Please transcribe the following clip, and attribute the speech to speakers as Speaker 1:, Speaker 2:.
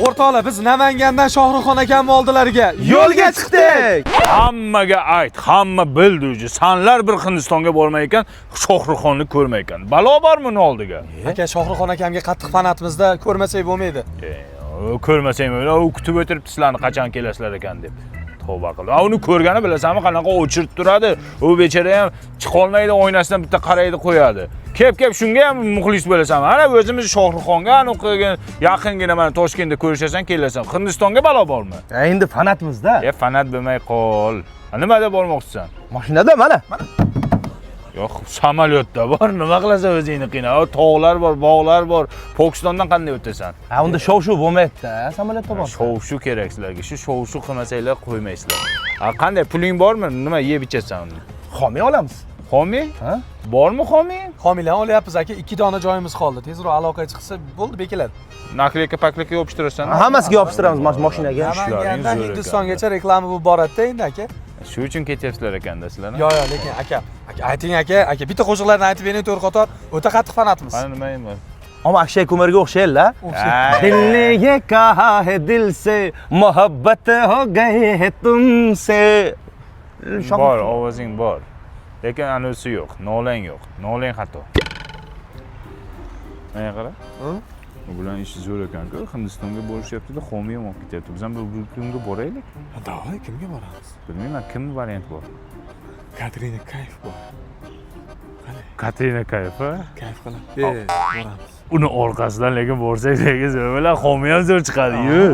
Speaker 1: O'rtoqlar, biz Namangandan Shohruxxon akam oldilariga
Speaker 2: yo'lga chiqdik.
Speaker 3: Hammaga ayt, hamma bildi. Sanlar bir Hindistonga bormay ekan, Shohruxxonni ko'rmay ekan. Balo bormi uni oldiga?
Speaker 1: aka, Shohruxxon akamga qattiq fanatimizda ko'rmasak bo'lmaydi.
Speaker 3: Ko'rmasang o'yla, u kutib o'tiribdi sizlarni qachon kelasizlar ekan deb. Tavba qil. Uni ko'rgani bilasanmi, qanaqa o'chirib turadi. U bechara ham chiqolmaydi, oynasidan bitta qaraydi qo'yadi. Kep shunga ham muxlis bo'lasanmi? Ana o'zimiz Shohruxxonga aniqlagan yaqingina mana Toshkentda ko'rishasan, kelasan. Hindistonga balo bormi?
Speaker 2: Endi fanatmizda.
Speaker 3: Fanat bo'lmay qol. Nimada bormoqchisan?
Speaker 2: Mashinada mana.
Speaker 3: Yo'q, samolyotda bor. Nima qilasan o'zingni qiyna? Tog'lar bor, bog'lar bor. Pokistondan qanday o'tasan?
Speaker 2: Ha, unda shov-shuv bo'lmaydi-da, samolyotda bor.
Speaker 3: Shov-shuv kerak sizlarga. Shu shov-shuv qilmasanglar qo'ymaysizlar. Qanday puling bormi? Nima yeb ichasan uni?
Speaker 2: Xomiy olamiz.
Speaker 3: Xomiy?
Speaker 2: Ha?
Speaker 3: Bormi xomiy?
Speaker 1: Homiylar olyapmiz aka, 2 dona joyimiz qoldi. Tezroq aloqa chiqsa bo'ldi, bekiladi.
Speaker 3: Nakleyka-pakleyka yopishtirarsan.
Speaker 2: Hammasiga yopishtiramiz mashinaga.
Speaker 1: Namangandan Hindistongacha reklama bu boradida endi aka.
Speaker 3: Shu uchun ketyapsizlar ekanda sizlar.
Speaker 1: Yo'q, lekin aka, ayting aka, bitta qo'shiqlarni aytib bering to'g'ri qator. O'ta qattiq fanatimiz.
Speaker 3: Mana nima emas.
Speaker 2: Ammo Akshay Kumarga o'xshaylar. दिल ने ये कहा है दिल से मोहब्बत हो गई है तुमसे.
Speaker 3: Bor, ovozing bor. Lekin anisi yo'q, nolang yo'q. Nolang xato. Mana qara. Bu bilan ish zo'r ekan-ku. Hindistonga borishyapti-da, xomiy ham olib ketyapti. Biz ham bu kunga boraylik.
Speaker 1: Davay, kimga boramiz?
Speaker 3: Bilmayman, kim variant bor.
Speaker 1: Katrina Kayf bor.
Speaker 3: Katrina Kayf, ha?
Speaker 1: Kayf qilib. Boramiz.
Speaker 3: Uni orqasidan lekin borsak, lekin zo'r bilan xomiy ham zo'r chiqadi. Yur.